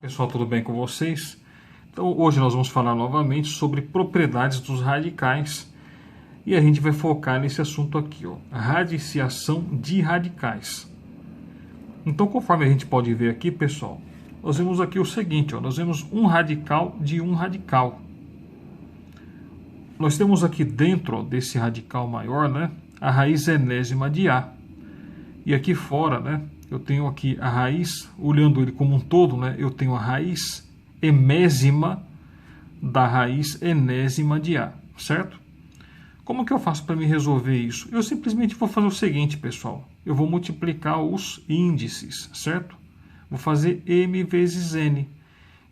Pessoal, tudo bem com vocês? Então, hoje nós vamos falar novamente sobre propriedades dos radicais e a gente vai focar nesse assunto aqui, ó, radiciação de radicais. Então, conforme a gente pode ver aqui, pessoal, nós vemos aqui o seguinte, ó, nós vemos um radical de um radical. Nós temos aqui dentro, ó, desse radical maior, né, a raiz enésima de A. E aqui fora, né, eu tenho aqui a raiz, olhando ele como um todo, né, eu tenho a raiz emésima da raiz enésima de A, certo? Como que eu faço para me resolver isso? Eu simplesmente vou fazer o seguinte, pessoal. Eu vou multiplicar os índices, certo? Vou fazer m vezes n.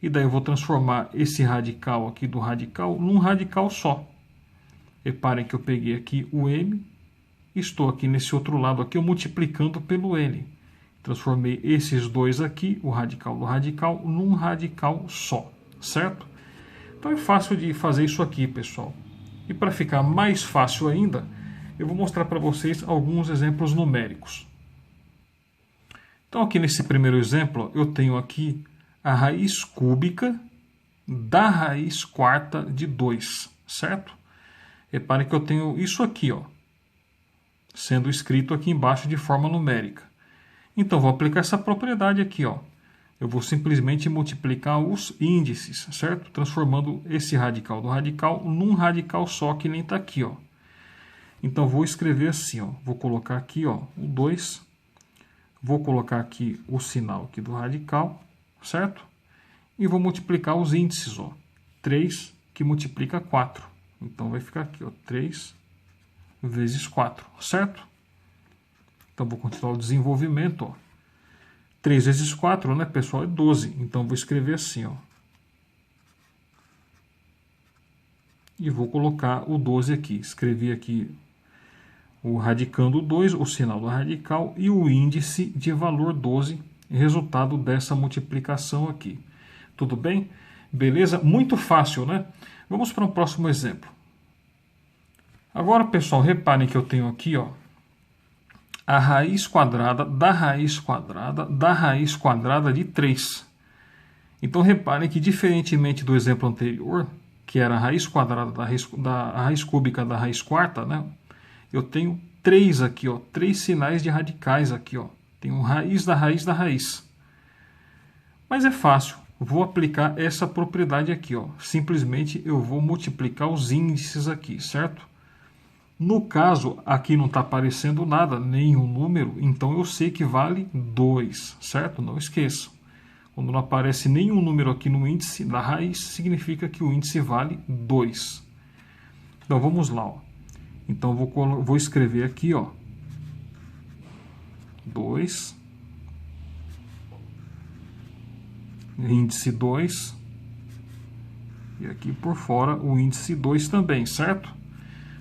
E daí eu vou transformar esse radical aqui do radical num radical só. Reparem que eu peguei aqui o m, estou aqui nesse outro lado aqui, eu multiplicando pelo n. Transformei esses dois aqui, o radical do radical, num radical só, certo? Então é fácil de fazer isso aqui, pessoal. E para ficar mais fácil ainda, eu vou mostrar para vocês alguns exemplos numéricos. Então aqui nesse primeiro exemplo, eu tenho aqui a raiz cúbica da raiz quarta de 2, certo? Reparem que eu tenho isso aqui, ó, sendo escrito aqui embaixo de forma numérica. Então, vou aplicar essa propriedade aqui, ó. Eu vou simplesmente multiplicar os índices, certo? Transformando esse radical do radical num radical só, que nem está aqui, ó. Então, vou escrever assim, ó. Vou colocar aqui, ó, o 2. Vou colocar aqui o sinal aqui do radical, certo? E vou multiplicar os índices, ó. 3 que multiplica 4. Então, vai ficar aqui, ó, 3 vezes 4, certo? Então, vou continuar o desenvolvimento, ó. 3 vezes 4, né, pessoal, é 12. Então, vou escrever assim, ó. E vou colocar o 12 aqui. Escrevi aqui o radicando 2, o sinal do radical e o índice de valor 12, resultado dessa multiplicação aqui. Tudo bem? Beleza? Muito fácil, né? Vamos para um próximo exemplo. Agora, pessoal, reparem que eu tenho aqui, ó, a raiz quadrada da raiz quadrada da raiz quadrada de 3. Então, reparem que, diferentemente do exemplo anterior, que era a raiz quadrada da raiz cúbica da raiz quarta, né, eu tenho 3 aqui, ó, 3 sinais de radicais aqui, ó. Tenho raiz da raiz da raiz. Mas é fácil. Vou aplicar essa propriedade aqui, ó. Simplesmente eu vou multiplicar os índices aqui, certo? No caso, aqui não está aparecendo nada, nenhum número, então eu sei que vale 2, certo? Não esqueçam. Quando não aparece nenhum número aqui no índice da raiz, significa que o índice vale 2. Então vamos lá, ó. Então vou escrever aqui, ó, 2, índice 2, e aqui por fora o índice 2 também, certo?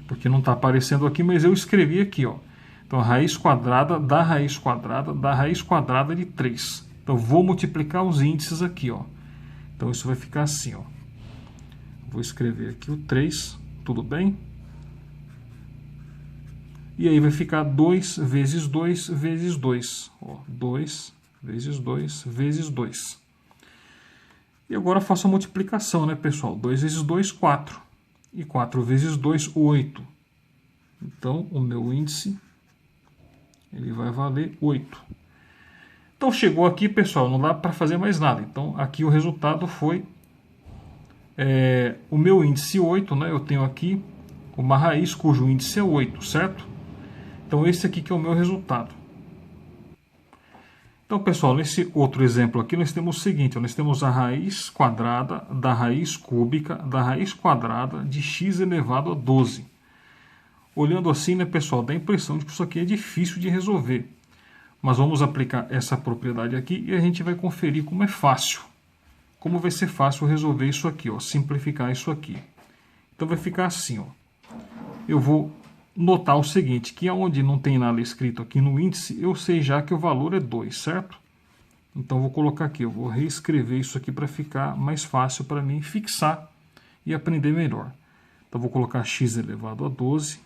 Porque não está aparecendo aqui, mas eu escrevi aqui, ó. Então, a raiz quadrada da raiz quadrada da raiz quadrada de 3. Então, vou multiplicar os índices aqui, ó. Então, isso vai ficar assim, ó. Vou escrever aqui o 3, tudo bem? E aí vai ficar 2 vezes 2 vezes 2. Ó, 2 vezes 2 vezes 2. E agora eu faço a multiplicação, né, pessoal? 2 vezes 2, 4. E 4 vezes 2, 8. Então, o meu índice ele vai valer 8. Então, chegou aqui, pessoal, não dá para fazer mais nada. Então, aqui o resultado foi o meu índice 8, né? Eu tenho aqui uma raiz cujo índice é 8, certo? Então, esse aqui que é o meu resultado. Então, pessoal, nesse outro exemplo aqui, nós temos o seguinte, nós temos a raiz quadrada da raiz cúbica da raiz quadrada de x elevado a 12. Olhando assim, né, pessoal, dá a impressão de que isso aqui é difícil de resolver. Mas vamos aplicar essa propriedade aqui e a gente vai conferir como é fácil. Como vai ser fácil resolver isso aqui, ó, simplificar isso aqui. Então, vai ficar assim, ó. Eu vou notar o seguinte, que onde não tem nada escrito aqui no índice, eu sei já que o valor é 2, certo? Então, vou colocar aqui, eu vou reescrever isso aqui para ficar mais fácil para mim fixar e aprender melhor. Então, vou colocar x elevado a 12.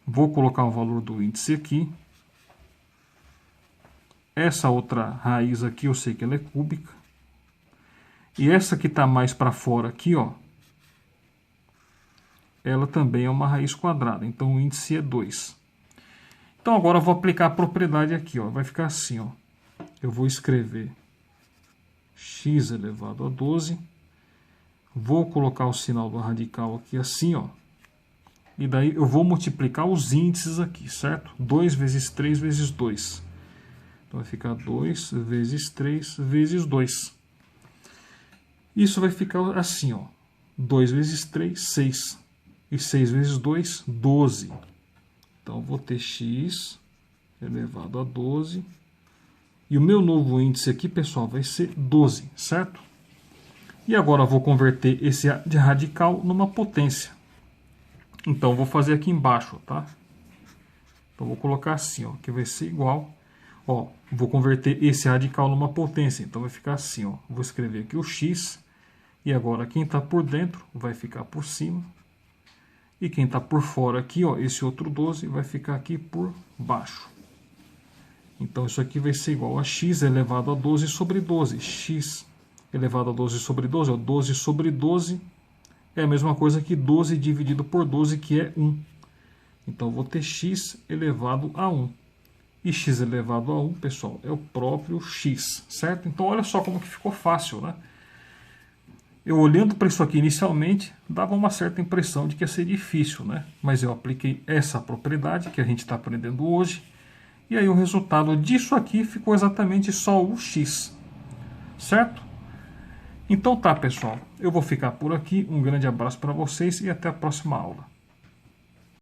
Vou colocar o valor do índice aqui. essa outra raiz aqui, eu sei que ela é cúbica. E essa que está mais para fora aqui, ó, ela também é uma raiz quadrada. Então o índice é 2. Então agora eu vou aplicar a propriedade aqui, ó. Vai ficar assim, ó. Eu vou escrever x elevado a 12. Vou colocar o sinal do radical aqui assim, ó. E daí eu vou multiplicar os índices aqui, certo? 2 vezes 3 vezes 2. Então vai ficar 2 vezes 3 vezes 2. Isso vai ficar assim, ó. 2 vezes 3, 6. E 6 vezes 2, 12. Então vou ter x elevado a 12. E o meu novo índice aqui, pessoal, vai ser 12, certo? E agora eu vou converter esse radical numa potência. Então, vou fazer aqui embaixo, tá? Então, vou colocar assim, ó, que vai ser igual. Ó, vou converter esse radical numa potência. Então, vai ficar assim, ó. Vou escrever aqui o x. E agora, quem está por dentro vai ficar por cima. E quem está por fora aqui, ó, esse outro 12, vai ficar aqui por baixo. Então, isso aqui vai ser igual a x elevado a 12 sobre 12. X elevado a 12 sobre 12, ó, 12 sobre 12 é a mesma coisa que 12 dividido por 12, que é 1. Então, eu vou ter x elevado a 1. E x elevado a 1, pessoal, é o próprio x, certo? Então, olha só como que ficou fácil, né? Eu olhando para isso aqui inicialmente, dava uma certa impressão de que ia ser difícil, né? Mas eu apliquei essa propriedade que a gente está aprendendo hoje. E aí o resultado disso aqui ficou exatamente só o x, certo? Então tá, pessoal, eu vou ficar por aqui. Um grande abraço para vocês e até a próxima aula.